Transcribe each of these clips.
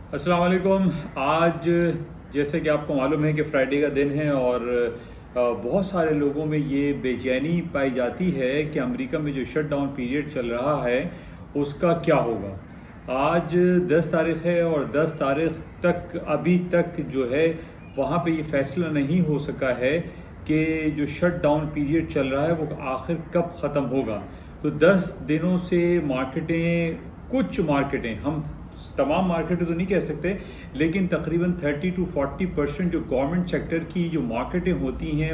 अस्सलाम वालेकुम। आज जैसे कि आपको मालूम है कि फ्राइडे का दिन है और बहुत सारे लोगों में ये बेचैनी पाई जाती है कि अमेरिका में जो शट डाउन पीरियड चल रहा है उसका क्या होगा। आज 10 तारीख है और 10 तारीख तक अभी तक जो है वहाँ पे ये फैसला नहीं हो सका है कि जो शट डाउन पीरियड चल रहा है वो आखिर कब ख़त्म होगा। तो 10 दिनों से मार्केटें, कुछ मार्केटें, हम तमाम मार्केटें तो नहीं कह सकते, लेकिन तकरीबन 30 to 40% जो गवर्नमेंट सेक्टर की जो मार्केटें होती हैं,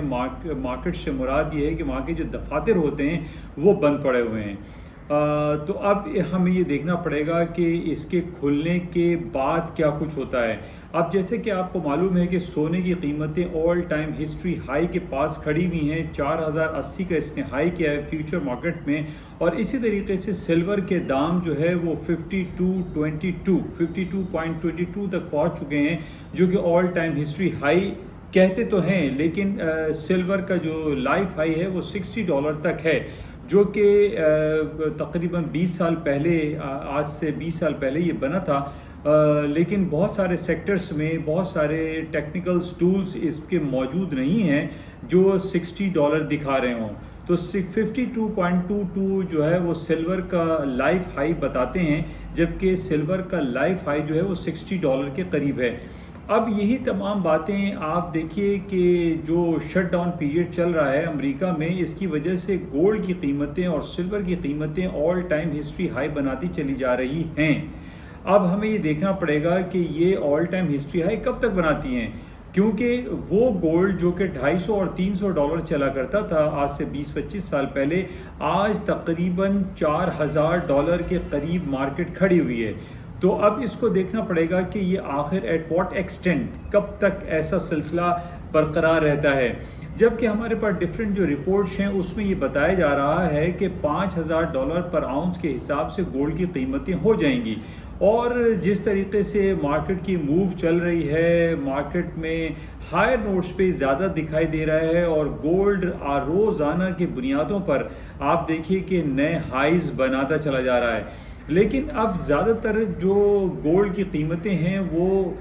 मार्केट से मुराद ये है कि वहाँ के जो दफातर होते हैं वो बंद पड़े हुए हैं। तो अब हमें ये देखना पड़ेगा कि इसके खुलने के बाद क्या कुछ होता है। अब जैसे कि आपको मालूम है कि सोने की कीमतें ऑल टाइम हिस्ट्री हाई के पास खड़ी हुई हैं। 4080 का इसने हाई किया है फ्यूचर मार्केट में, और इसी तरीके से सिल्वर के दाम जो है वो 52.22 तक पहुंच चुके हैं, जो कि ऑल टाइम हिस्ट्री हाई कहते तो हैं, लेकिन सिल्वर का जो लाइफ हाई है वो $60 तक है, जो कि तकरीबन 20 साल पहले, आज से 20 साल पहले ये बना था। लेकिन बहुत सारे सेक्टर्स में बहुत सारे टेक्निकल टूल्स इसके मौजूद नहीं हैं जो $60 दिखा रहे हों। तो 52.22 जो है वो सिल्वर का लाइफ हाई बताते हैं, जबकि सिल्वर का लाइफ हाई जो है वो $60 के करीब है। अब यही तमाम बातें आप देखिए कि जो शट डाउन पीरियड चल रहा है अमेरिका में, इसकी वजह से गोल्ड की कीमतें और सिल्वर की कीमतें ऑल टाइम हिस्ट्री हाई बनाती चली जा रही हैं। अब हमें ये देखना पड़ेगा कि ये ऑल टाइम हिस्ट्री हाई कब तक बनाती हैं, क्योंकि वो गोल्ड जो कि $250 और $300 चला करता था आज से 20-25 साल पहले, आज तकरीबन $4000 के करीब मार्केट खड़ी हुई है। तो अब इसको देखना पड़ेगा कि ये आखिर एट व्हाट एक्सटेंट, कब तक ऐसा सिलसिला बरकरार रहता है। जबकि हमारे पास डिफरेंट जो रिपोर्ट्स हैं उसमें ये बताया जा रहा है कि $5000 पर आउंस के हिसाब से गोल्ड की कीमतें हो जाएंगी। और जिस तरीके से मार्केट की मूव चल रही है, मार्केट में हायर नोट्स पे ज़्यादा दिखाई दे रहा है और गोल्ड रोज़ाना की बुनियादों पर आप देखिए कि नए हाइज बनाता चला जा रहा है। लेकिन अब ज़्यादातर जो गोल्ड की कीमतें हैं वो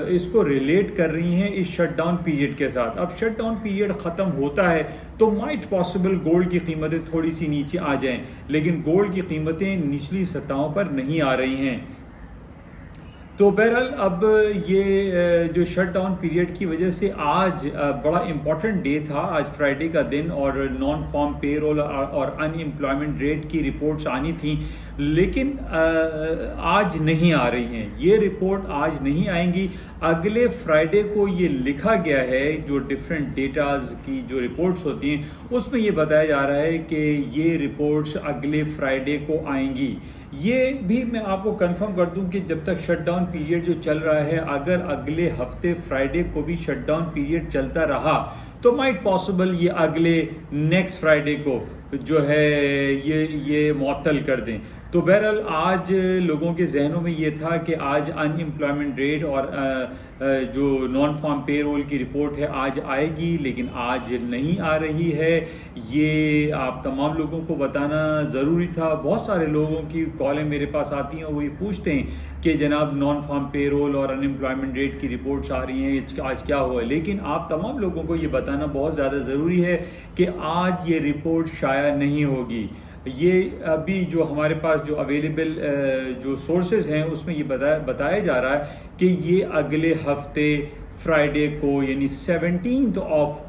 इसको रिलेट कर रही हैं इस शटडाउन पीरियड के साथ। अब शटडाउन पीरियड ख़त्म होता है तो माइट पॉसिबल गोल्ड की कीमतें थोड़ी सी नीचे आ जाएं, लेकिन गोल्ड की कीमतें निचली सतहों पर नहीं आ रही हैं। तो बहरहाल अब ये जो शट डाउन पीरियड की वजह से आज बड़ा इम्पॉर्टेंट डे था, आज फ्राइडे का दिन, और नॉन फार्म पेरोल और अनएम्प्लॉयमेंट रेट की रिपोर्ट्स आनी थी, लेकिन आज नहीं आ रही हैं। ये रिपोर्ट आज नहीं आएंगी, अगले फ्राइडे को ये लिखा गया है। जो डिफरेंट डेटाज की जो रिपोर्ट्स होती हैं उसमें ये बताया जा रहा है कि ये रिपोर्ट्स अगले फ्राइडे को आएंगी। ये भी मैं आपको कंफर्म कर दूं कि जब तक शटडाउन पीरियड जो चल रहा है, अगर अगले हफ्ते फ्राइडे को भी शटडाउन पीरियड चलता रहा तो माइट पॉसिबल ये अगले नेक्स्ट फ्राइडे को जो है ये मुअत्तल कर दें। तो बहरहाल आज लोगों के जहनों में ये था कि आज अनएम्प्लॉयमेंट रेट और जो नॉन फार्म पेरोल की रिपोर्ट है आज आएगी, लेकिन आज नहीं आ रही है। ये आप तमाम लोगों को बताना ज़रूरी था। बहुत सारे लोगों की कॉलें मेरे पास आती हैं, वो ये पूछते हैं कि जनाब नॉन फार्म पेरोल और अनएम्प्लॉयमेंट रेट की रिपोर्ट्स आ रही हैं, आज क्या हुआ है। लेकिन आप तमाम लोगों को ये बताना बहुत ज़्यादा ज़रूरी है कि आज ये रिपोर्ट शायद नहीं होगी। ये अभी जो हमारे पास जो अवेलेबल जो सोर्सेज हैं उसमें ये बताया जा रहा है कि ये अगले हफ्ते फ्राइडे को यानी 17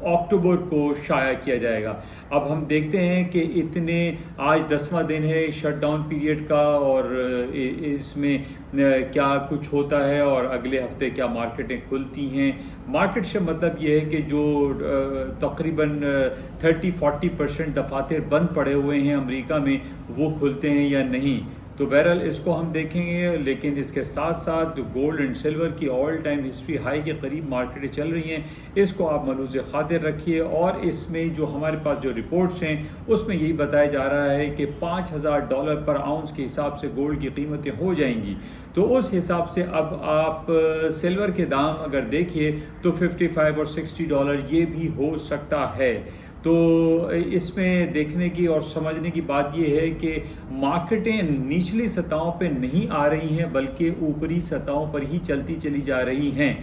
अक्टूबर को शाया किया जाएगा। अब हम देखते हैं कि इतने, आज 10वां दिन है शटडाउन पीरियड का, और इसमें क्या कुछ होता है और अगले हफ्ते क्या मार्केटें खुलती हैं। मार्केट से मतलब ये है कि जो तकरीबन 30-40% दफातर बंद पड़े हुए हैं अमेरिका में, वो खुलते हैं या नहीं। तो बहरहाल इसको हम देखेंगे, लेकिन इसके साथ साथ जो गोल्ड एंड सिल्वर की ऑल टाइम हिस्ट्री हाई के करीब मार्केटें चल रही हैं, इसको आप मलूज़ खातिर रखिए। और इसमें जो हमारे पास जो रिपोर्ट्स हैं उसमें यही बताया जा रहा है कि $5000 पर आउंस के हिसाब से गोल्ड की कीमतें हो जाएंगी। तो उस हिसाब से अब आप सिल्वर के दाम अगर देखिए तो $55 और $60 ये भी हो सकता है। तो इसमें देखने की और समझने की बात यह है कि मार्केटें निचली सतहों पे नहीं आ रही हैं बल्कि ऊपरी सतहों पर ही चलती चली जा रही हैं।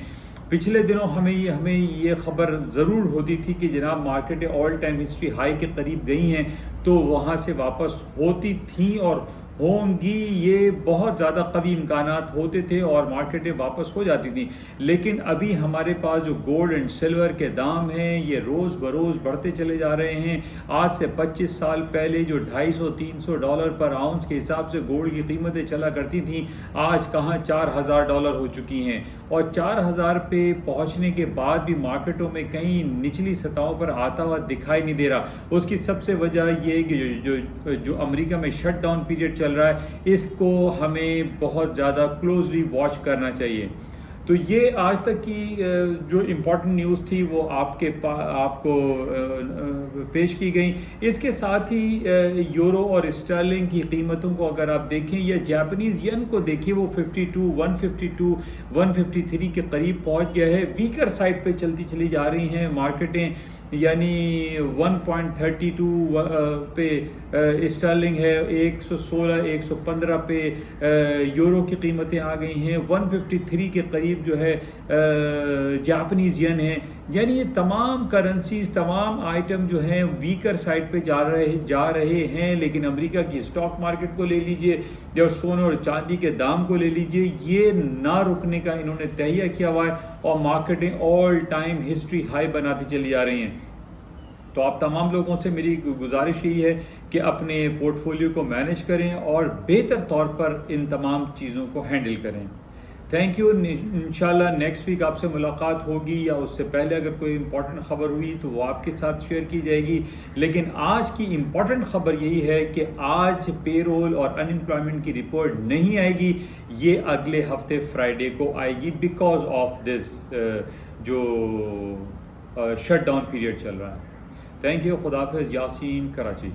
पिछले दिनों हमें ये खबर ज़रूर होती थी कि जनाब मार्केटें ऑल टाइम हिस्ट्री हाई के करीब गई हैं, तो वहाँ से वापस होती थी और होंगी, ये बहुत ज़्यादा कभी इम्कानात होते थे और मार्केटें वापस हो जाती थी। लेकिन अभी हमारे पास जो गोल्ड एंड सिल्वर के दाम हैं ये रोज़ बरोज़ बढ़ते चले जा रहे हैं। आज से 25 साल पहले जो $250-300 पर आउंस के हिसाब से गोल्ड की कीमतें चला करती थीं, आज कहाँ $4000 हो चुकी हैं। और 4000 पे पहुंचने के बाद भी मार्केटों में कहीं निचली सतहों पर आता हुआ दिखाई नहीं दे रहा। उसकी सबसे वजह ये है कि जो अमेरिका में शट डाउन पीरियड चल रहा है, इसको हमें बहुत ज़्यादा क्लोजली वॉच करना चाहिए। तो ये आज तक की जो इम्पोर्टेंट न्यूज़ थी वो आपको पेश की गई। इसके साथ ही यूरो और स्टर्लिंग की कीमतों को अगर आप देखें या जापानीज़ येन को देखिए, वो 152, 153 के करीब पहुंच गया है। वीकर साइड पे चलती चली जा रही हैं मार्केटें, यानी 1.32 पे स्टर्लिंग है, 116, 115 पे यूरो की कीमतें आ गई हैं, 153 के करीब जो है जापानीज़ येन है। यानी ये तमाम करेंसीज, तमाम आइटम जो हैं वीकर साइड पे जा रहे हैं। लेकिन अमेरिका की स्टॉक मार्केट को ले लीजिए या सोने और चांदी के दाम को ले लीजिए, ये ना रुकने का इन्होंने तहैया किया हुआ है और मार्केटें ऑल टाइम हिस्ट्री हाई बनाती चली जा रही हैं। तो आप तमाम लोगों से मेरी गुजारिश यही है कि अपने पोर्टफोलियो को मैनेज करें और बेहतर तौर पर इन तमाम चीज़ों को हैंडल करें। Thank you. इंशाल्लाह नेक्स्ट वीक आपसे मुलाकात होगी या उससे पहले अगर कोई इम्पॉर्टेंट ख़बर हुई तो वो आपके साथ शेयर की जाएगी। लेकिन आज की इम्पॉर्टेंट ख़बर यही है कि आज पेरोल और अनएम्प्लॉयमेंट की रिपोर्ट नहीं आएगी, ये अगले हफ्ते फ्राइडे को आएगी बिकॉज ऑफ दिस जो शट डाउन पीरियड चल रहा है। Thank you. खुदा हाफिज़। यासीन, कराची।